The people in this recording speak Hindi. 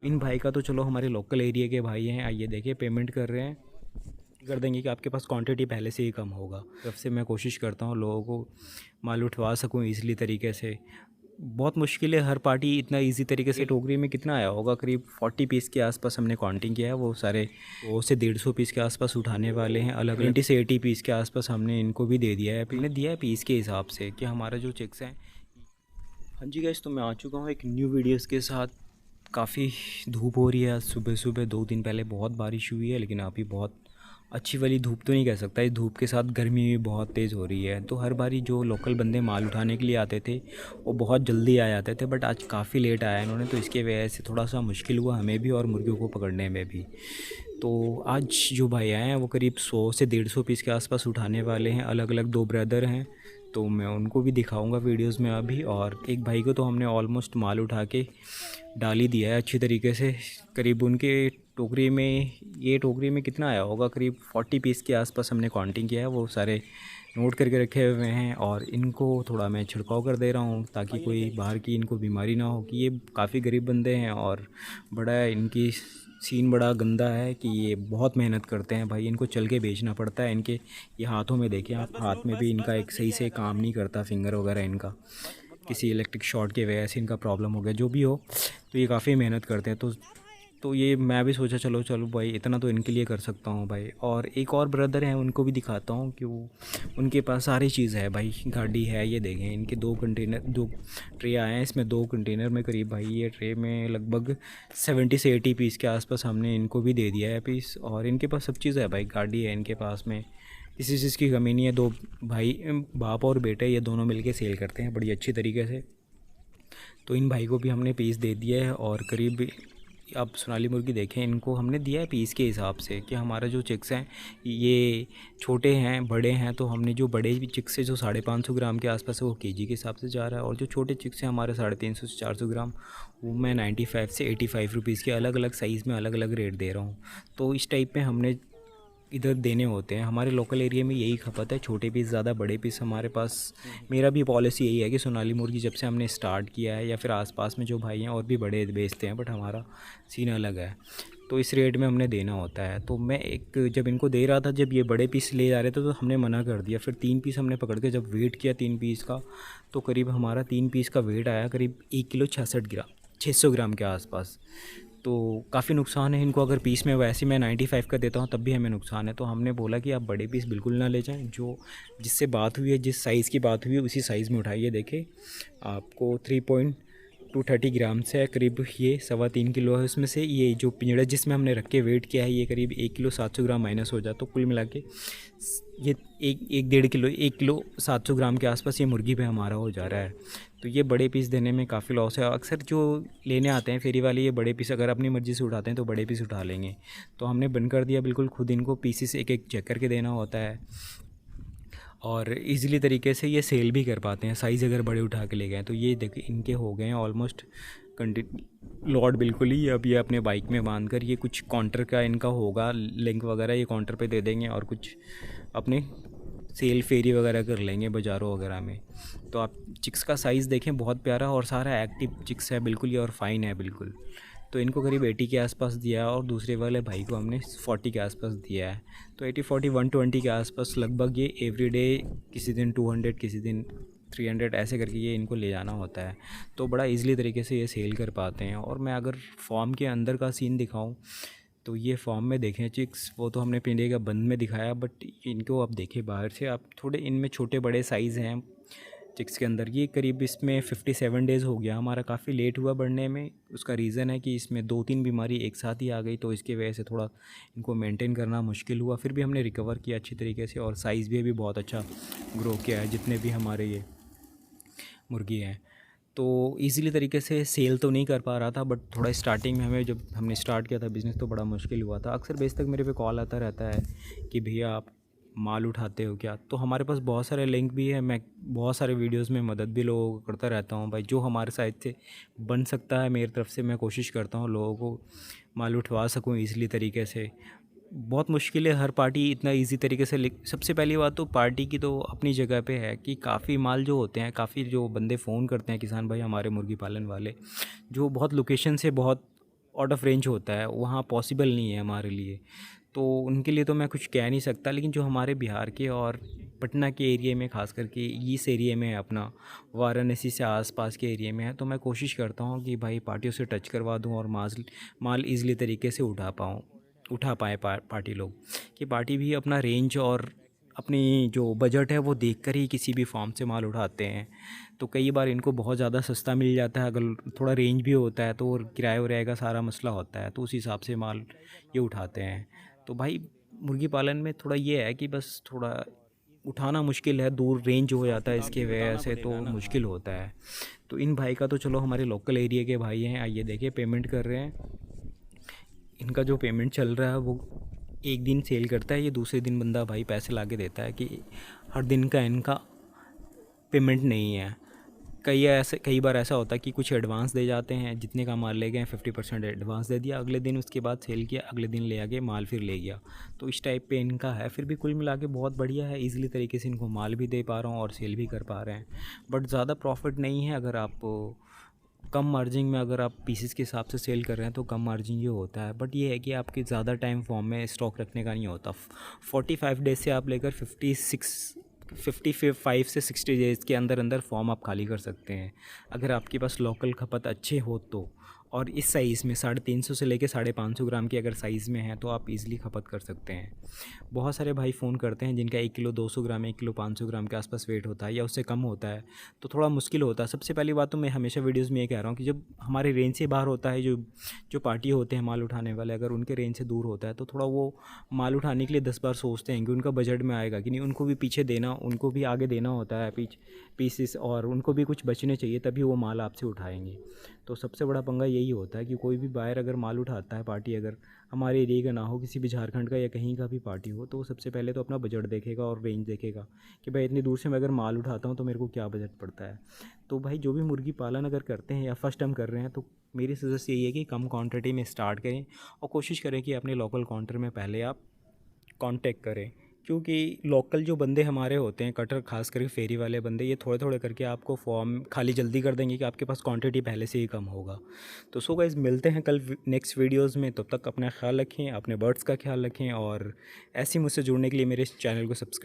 इन भाई का तो चलो हमारे लोकल एरिया के भाई हैं, आइए देखिए पेमेंट कर रहे हैं, कर देंगे कि आपके पास क्वांटिटी पहले से ही कम होगा। तरफ से मैं कोशिश करता हूँ लोगों को माल उठवा सकूँ ईज़िली तरीके से। बहुत मुश्किल है, हर पार्टी इतना इजी तरीके से। टोकरी में कितना आया होगा, करीब 40 पीस के आसपास हमने काउंटिंग किया है। वो सारे 100 से 150 पीस के आसपास उठाने वाले हैं अलग अलग। 20 से 80 पीस के आसपास हमने इनको भी दे दिया है। हमने दिया है पीस के हिसाब से कि हमारा जो चेक्स हैं। हाँ जी गाइस, तो मैं आ चुका हूँ एक न्यू वीडियोस के साथ। काफ़ी धूप हो रही है आज सुबह सुबह। 2 दिन पहले बहुत बारिश हुई है, लेकिन अभी बहुत अच्छी वाली धूप तो नहीं कह सकता। इस धूप के साथ गर्मी भी बहुत तेज़ हो रही है। तो हर बारी जो लोकल बंदे माल उठाने के लिए आते थे वो बहुत जल्दी आ जाते थे, बट आज काफ़ी लेट आया इन्होंने, तो इसके वजह से थोड़ा सा मुश्किल हुआ हमें भी और मुर्गियों को पकड़ने में भी। तो आज जो भाई आए हैं वो करीब 100 से 150 पीस के आसपास उठाने वाले हैं। अलग अलग 2 ब्रदर हैं, तो मैं उनको भी दिखाऊंगा वीडियोस में अभी। और एक भाई को तो हमने ऑलमोस्ट माल उठा के डाल ही दिया है अच्छी तरीके से। करीब उनके टोकरी में, ये टोकरी में कितना आया होगा, करीब 40 पीस के आसपास हमने काउंटिंग किया है। वो सारे नोट करके रखे हुए हैं और इनको थोड़ा मैं छिड़काव कर दे रहा हूँ ताकि कोई बाहर की इनको बीमारी ना हो। कि ये काफ़ी गरीब बंदे हैं और बड़ा इनकी सीन बड़ा गंदा है कि ये बहुत मेहनत करते हैं भाई। इनको चल के बेचना पड़ता है। इनके ये हाथों में देखें आप, हाथ में भी इनका एक सही से काम नहीं करता, फिंगर वगैरह इनका किसी इलेक्ट्रिक शॉर्ट की वजह से इनका प्रॉब्लम हो गया, जो भी हो। तो ये काफ़ी मेहनत करते हैं। तो ये मैं भी सोचा चलो चलो भाई इतना तो इनके लिए कर सकता हूँ भाई। और एक और ब्रदर हैं, उनको भी दिखाता हूँ कि वो उनके पास सारी चीज़ है भाई। गाड़ी है, ये देखें इनके 2 कंटेनर, 2 ट्रे आए हैं। इसमें 2 कंटेनर में करीब भाई, ये ट्रे में लगभग 70 से 80 पीस के आसपास हमने इनको भी दे दिया है पीस। और इनके पास सब चीज़ है भाई, गाड़ी है इनके पास में, किसी चीज़ की कमी नहीं है। 2 भाई, बाप और बेटे, ये दोनों मिलके सेल करते हैं बड़ी अच्छी तरीके से। तो इन भाई को भी हमने पीस दे दिया है। और करीब अब सोनाली मुर्गी देखें, इनको हमने दिया है पीस के हिसाब से कि हमारा जो चिक्स हैं ये छोटे हैं बड़े हैं। तो हमने जो बड़े चिक्स है जो 550 ग्राम के आसपास है वो केजी के हिसाब से जा रहा है। और जो छोटे चिक्स हैं हमारे 350 से 400 ग्राम, वो मैं 95 से 85 रुपीज़ के अलग अलग साइज़ में अलग अलग रेट दे रहा हूँ। तो इस टाइप में हमने इधर देने होते हैं। हमारे लोकल एरिया में यही खपत है, छोटे पीस ज़्यादा, बड़े पीस हमारे पास। मेरा भी पॉलिसी यही है कि सोनाली मुर्गी जब से हमने स्टार्ट किया है, या फिर आसपास में जो भाई हैं और भी बड़े बेचते हैं, बट हमारा सीन अलग है। तो इस रेट में हमने देना होता है। तो मैं एक जब इनको दे रहा था, जब ये बड़े पीस ले जा रहे थे तो हमने मना कर दिया। फिर 3 पीस हमने पकड़ के जब वेट किया 3 पीस का, तो करीब हमारा 3 पीस का वेट आया करीब 1 किलो 66 ग्राम, 600 ग्राम के आसपास। तो काफ़ी नुकसान है इनको। अगर पीस में वैसे मैं 95 का देता हूँ तब भी हमें नुकसान है। तो हमने बोला कि आप बड़े पीस बिल्कुल ना ले जाएं। जो जिससे बात हुई है, जिस साइज़ की बात हुई है उसी साइज़ में उठाइए। देखें आपको 3.230 ग्राम से है करीब, ये 3.25 किलो है। उसमें से ये जो पिंजड़ा जिसमें हमने रख के वेट किया है, ये करीब 1 किलो 700 ग्राम माइनस हो जाए, तो कुल मिला के ये एक 1.5 किलो, 1 किलो 700 ग्राम के आसपास ये मुर्गी पे हमारा हो जा रहा है। तो ये बड़े पीस देने में काफ़ी लॉस है। अक्सर जो लेने आते हैं फेरी वाले, ये बड़े पीस अगर अपनी मर्ज़ी से उठाते हैं तो बड़े पीस उठा लेंगे। तो हमने बंद कर दिया बिल्कुल, खुद इनको पीसीस एक एक चेक करके देना होता है। और इजीली तरीके से ये सेल भी कर पाते हैं। साइज़ अगर बड़े उठा के ले गए तो ये देखिए इनके हो गए हैं ऑलमोस्ट लॉट बिल्कुल ही। अब ये अपने बाइक में बांध कर, ये कुछ काउंटर का इनका होगा लिंक वगैरह, ये काउंटर पे दे देंगे और कुछ अपने सेल फेरी वगैरह कर लेंगे बाज़ारों वगैरह में। तो आप चिक्स का साइज़ देखें, बहुत प्यारा और सारा एक्टिव चिक्स है बिल्कुल ही, और फाइन है बिल्कुल। तो इनको करीब 80 के आसपास दिया है और दूसरे वाले भाई को हमने 40 के आसपास दिया है। तो 80 40 120 के आसपास लगभग ये एवरीडे, किसी दिन 200, किसी दिन 300 ऐसे करके ये इनको ले जाना होता है। तो बड़ा ईज़िली तरीके से ये सेल कर पाते हैं। और मैं अगर फॉर्म के अंदर का सीन दिखाऊं तो ये फॉर्म में देखें चिक्स, वो तो हमने पिंजरे का बंद में दिखाया, बट इनको आप देखें बाहर से, आप थोड़े इनमें छोटे बड़े साइज़ हैं चिक्स के अंदर। ये करीब इसमें 57 डेज़ हो गया हमारा, काफ़ी लेट हुआ बढ़ने में। उसका रीज़न है कि इसमें 2-3 बीमारी एक साथ ही आ गई, तो इसकी वजह से थोड़ा इनको मेंटेन करना मुश्किल हुआ। फिर भी हमने रिकवर किया अच्छी तरीके से, और साइज़ भी अभी बहुत अच्छा ग्रो किया है जितने भी हमारे ये मुर्गी हैं। तो इजीली तरीके से सेल तो नहीं कर पा रहा था, बट थोड़ा स्टार्टिंग में हमें, जब हमने स्टार्ट किया था बिज़नेस, तो बड़ा मुश्किल हुआ था। अक्सर बेस तक मेरे पे कॉल आता रहता है कि भैया आप माल उठाते हो क्या। तो हमारे पास बहुत सारे लिंक भी है, मैं बहुत सारे वीडियोस में मदद भी लोगों को करता रहता हूँ भाई। जो हमारे साइड से बन सकता है मेरी तरफ से, मैं कोशिश करता हूँ लोगों को माल उठवा सकूँ ईज़िली तरीके से। बहुत मुश्किल है, हर पार्टी इतना इजी तरीके से सबसे पहली बात तो पार्टी की तो अपनी जगह पे है कि काफ़ी माल जो होते हैं, काफ़ी जो बंदे फ़ोन करते हैं किसान भाई हमारे मुर्गी पालन वाले, जो बहुत लोकेशन से बहुत आउट ऑफ रेंज होता है, वहाँ पॉसिबल नहीं है हमारे लिए। तो उनके लिए तो मैं कुछ कह नहीं सकता, लेकिन जो हमारे बिहार के और पटना के एरिया में, ख़ास करके इस एरिया में है अपना, वाराणसी से आसपास के एरिया में है, तो मैं कोशिश करता हूँ कि भाई पार्टियों से टच करवा दूँ और माल ईज़िली तरीके से उठा पाए पार्टी लोग, कि पार्टी भी अपना रेंज और अपनी जो बजट है वो देखकर ही किसी भी फॉर्म से माल उठाते हैं। तो कई बार इनको बहुत ज़्यादा सस्ता मिल जाता है, अगर थोड़ा रेंज भी होता है तो किराए उराए का सारा मसला होता है, तो उस हिसाब से माल ये उठाते हैं। तो भाई मुर्गी पालन में थोड़ा ये है कि बस थोड़ा उठाना मुश्किल है, दूर रेंज हो जाता है, इसके वजह से तो मुश्किल होता है। तो इन भाई का तो चलो हमारे लोकल एरिया के भाई हैं, आइए देखिए पेमेंट कर रहे हैं। इनका जो पेमेंट चल रहा है वो एक दिन सेल करता है, ये दूसरे दिन बंदा भाई पैसे ला के देता है, कि हर दिन का इनका पेमेंट नहीं है। कई बार ऐसा होता है कि कुछ एडवांस दे जाते हैं, जितने का माल ले गए 50% एडवांस दे दिया, अगले दिन उसके बाद सेल किया, अगले दिन ले आके माल फिर ले गया। तो इस टाइप पे इनका है, फिर भी कुल मिला के बहुत बढ़िया है, ईज़िली तरीके से इनको माल भी दे पा रहा हूँ और सेल भी कर पा रहे हैं। बट ज़्यादा प्रॉफिट नहीं है, अगर आप कम मार्जिन में अगर आप पीसेस के हिसाब से सेल कर रहे हैं तो कम मार्जिन ये होता है। बट ये है कि आपके ज़्यादा टाइम फॉर्म में स्टॉक रखने का नहीं होता। 45 डेज से आप लेकर 55 से 60 डेज़ के अंदर अंदर फॉर्म आप खाली कर सकते हैं, अगर आपके पास लोकल खपत अच्छे हो तो। और इस साइज़ में 350 से लेकर 550 ग्राम की अगर साइज़ में है तो आप इजीली खपत कर सकते हैं। बहुत सारे भाई फ़ोन करते हैं जिनका 1 किलो 200 ग्राम, 1 किलो 500 ग्राम के आसपास वेट होता है या उससे कम होता है, तो थोड़ा मुश्किल होता है। सबसे पहली बात तो मैं हमेशा वीडियोज़ में ये कह रहा हूँ कि जब हमारे रेंज से बाहर होता है, जो पार्टी होते हैं माल उठाने वाले, अगर उनके रेंज से दूर होता है तो थोड़ा वो माल उठाने के लिए 10 बार सोचते हैं कि उनका बजट में आएगा कि नहीं। उनको भी पीछे देना, उनको भी आगे देना होता है पीसेस, और उनको भी कुछ बचने चाहिए, तभी वो माल आपसे उठाएंगे। तो सबसे बड़ा पंगा यही होता है कि कोई भी बायर अगर माल उठाता है, पार्टी अगर हमारे एरिया का ना हो, किसी भी झारखंड का या कहीं का भी पार्टी हो, तो वो सबसे पहले तो अपना बजट देखेगा और रेंज देखेगा कि भाई इतनी दूर से मैं अगर माल उठाता हूँ तो मेरे को क्या बजट पड़ता है। तो भाई जो भी मुर्गी पालन अगर करते हैं या फर्स्ट टाइम कर रहे हैं, तो मेरी सजेस्ट यही है कि कम क्वांटिटी में स्टार्ट करें और कोशिश करें कि अपने लोकल काउंटर में पहले आप कांटेक्ट करें, क्योंकि लोकल जो बंदे हमारे होते हैं कटर, खास करके फेरी वाले बंदे, ये थोड़े थोड़े करके आपको फॉर्म खाली जल्दी कर देंगे कि आपके पास क्वांटिटी पहले से ही कम होगा। तो सो गाइस, मिलते हैं कल नेक्स्ट वीडियोस में। तब तक अपना ख्याल रखें, अपने बर्ड्स का ख्याल रखें, और ऐसे ही मुझसे जुड़ने के लिए मेरे इस चैनल को सब्सक्राइब